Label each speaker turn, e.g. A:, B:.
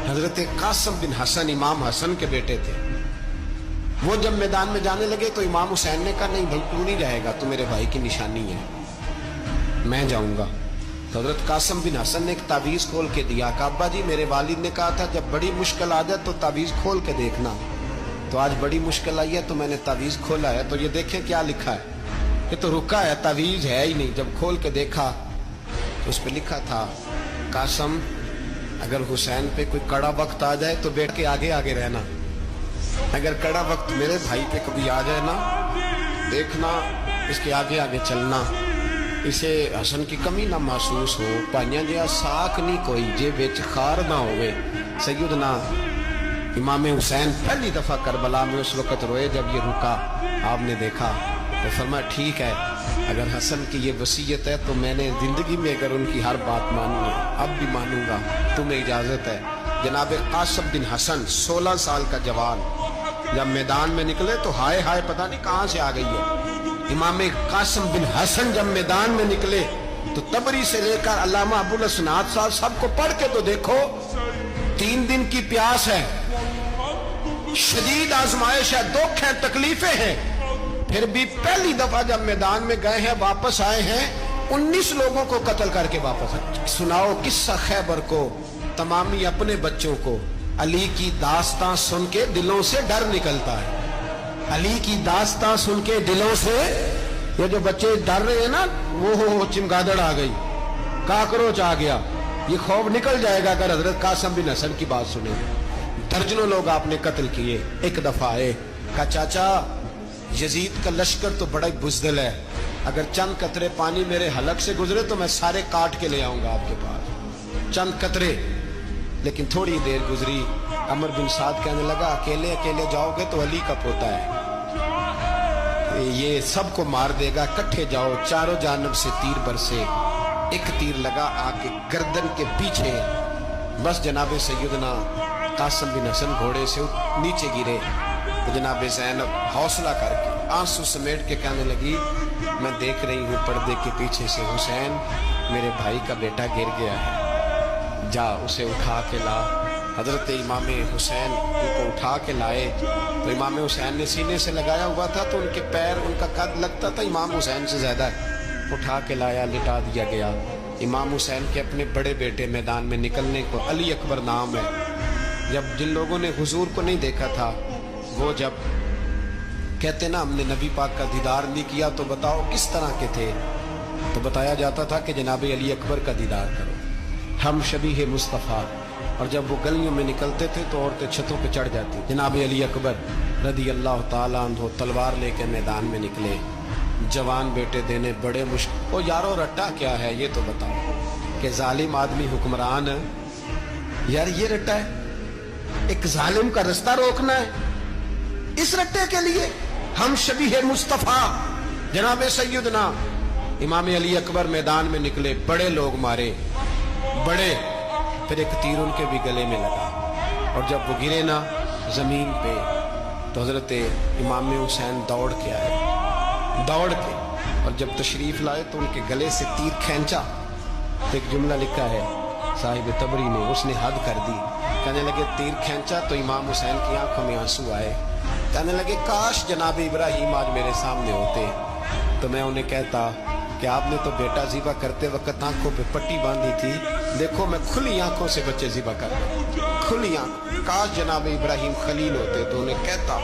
A: हजरत कासिम बिन हसन इमाम हसन के बेटे थे। वो जब मैदान में जाने लगे तो इमाम हुसैन ने कहा, नहीं भाई तू नहीं जाएगा, तू मेरे भाई की निशानी है, मैं जाऊंगा। तो हजरत कासिम बिन हसन ने एक तावीज खोल के दिया कि अब्बा जी मेरे वालिद ने कहा था जब बड़ी मुश्किल आ जाए तो तावीज खोल के देखना, तो आज बड़ी मुश्किल आई है तो मैंने तावीज खोला है, तो ये देखें क्या लिखा है, ये तो रुका है, तावीज है ही नहीं। जब खोल के देखा तो उस पर लिखा था, कासिम अगर हुसैन पे कोई कड़ा वक्त आ जाए तो बैठ के आगे आगे रहना, अगर कड़ा वक्त मेरे भाई पे कभी आ जाए ना, देखना इसके आगे आगे चलना, इसे हसन की कमी ना महसूस हो, भाइयां जिहा साख नहीं कोई जे विच खार ना होवे। सैयदना इमाम हुसैन पहली दफा करबला में उस वक्त रोए जब ये रुका, आपने देखा तो फरमाया ठीक है, अगर हसन की ये वसीयत है तो मैंने जिंदगी में अगर उनकी हर बात मानी है, अब भी मानूंगा, तुम्हें इजाजत है। जनाब कासिम बिन हसन 16 साल का जवान जब मैदान में निकले तो हाय हाय पता नहीं कहां से आ गई है। इमाम कासिम बिन हसन जब मैदान में निकले तो तबरी से लेकर अल्लामा अबुल हसनात साहब सबको पढ़ के तो देखो, 3 दिन की प्यास है, शदीद आजमाइश है, दुख है, तकलीफें हैं, फिर भी पहली दफा जब मैदान में गए हैं वापस आए हैं, 19 लोगों को कत्ल करके वापस आए। सुनाओ किस्सा खैबर को, तमामी अपने बच्चों को अली की दास्तां सुन के दिलों से डर निकलता है। अली की दास्तां सुन के दिलों से ये जो बच्चे डर रहे हैं ना, वो चिमगादड़ आ गई, काकरोच आ गया, ये खौफ निकल जाएगा अगर हजरत कासिम बिन हसन की बात सुने। दर्जनों लोग आपने कत्ल किए। एक दफा आए, कहा चाचा यजीद का लश्कर तो बड़ा ही बुज़दिल है, अगर चंद कतरे पानी मेरे हलक से गुजरे तो मैं सारे काट के ले आऊंगा आपके पास, चंद कतरे। लेकिन थोड़ी देर गुजरी, अमर बिन साद कहने लगा अकेले अकेले जाओगे तो अली का पोता है, ये सबको मार देगा, इकट्ठे जाओ। चारों जानब से तीर बरसे, एक तीर लगा आके गर्दन के पीछे, बस जनाब सैयदना कासिम बिन हसन घोड़े से नीचे गिरे। तो जनाब ज़ैनब हौसला करके आंसू समेट के कहने लगी, मैं देख रही हूँ पर्दे के पीछे से हुसैन मेरे भाई का बेटा गिर गया है, जा उसे उठा के ला। हजरत इमाम हुसैन उनको उठा के लाए तो इमाम हुसैन ने सीने से लगाया हुआ था तो उनके पैर, उनका कद लगता था इमाम हुसैन से ज्यादा, उठा के लाया, लिटा दिया गया। इमाम हुसैन के अपने बड़े बेटे मैदान में निकलने को, अली अकबर नाम है, जब जिन लोगों ने हुजूर को नहीं देखा था, वो जब कहते ना हमने नबी पाक का दीदार नहीं किया तो बताओ किस तरह के थे, तो बताया जाता था कि जनाब अली अकबर का दीदार करो, हम शबीह मुस्तफ़ा। और जब वो गलियों में निकलते थे तो औरतें छतों पे चढ़ जाती। जनाब अली अकबर रदी अल्लाह ताला अन्हु तलवार लेके मैदान में निकले, जवान बेटे देने बड़े मुश्किल। ओ यारो रट्टा क्या है ये तो बताओ, कि जालिम आदमी हुक्मरान है यार, ये रट्टा है, एक जालिम का रास्ता रोकना है, इस रट्टे के लिए हम शबीह मुस्तफ़ा। जनाब सैयदना इमाम अली अकबर मैदान में निकले, बड़े लोग मारे, बड़े, फिर एक तीर उनके भी गले में लगा, और जब वो गिरे ना जमीन पे तो हजरत इमाम हुसैन दौड़ के आए, दौड़ के, और जब तशरीफ लाए तो उनके गले से तीर खींचा तो एक जुमला लिखा है साहिब तबरी ने, उसने हद कर दी। कहने लगे तीर खींचा तो इमाम हुसैन की आंखों में आंसू आए, कहने लगे काश जनाब इब्राहिम आज मेरे सामने होते तो मैं उन्हें कहता कि आपने तो बेटा ज़िबा करते वक्त आंखों पे पट्टी बांधी थी, देखो मैं खुली आंखों से बच्चे ज़िबा कर रहा हूं, खुली आंखों, काश जनाब इब्राहिम खलील होते तो उन्हें कहता।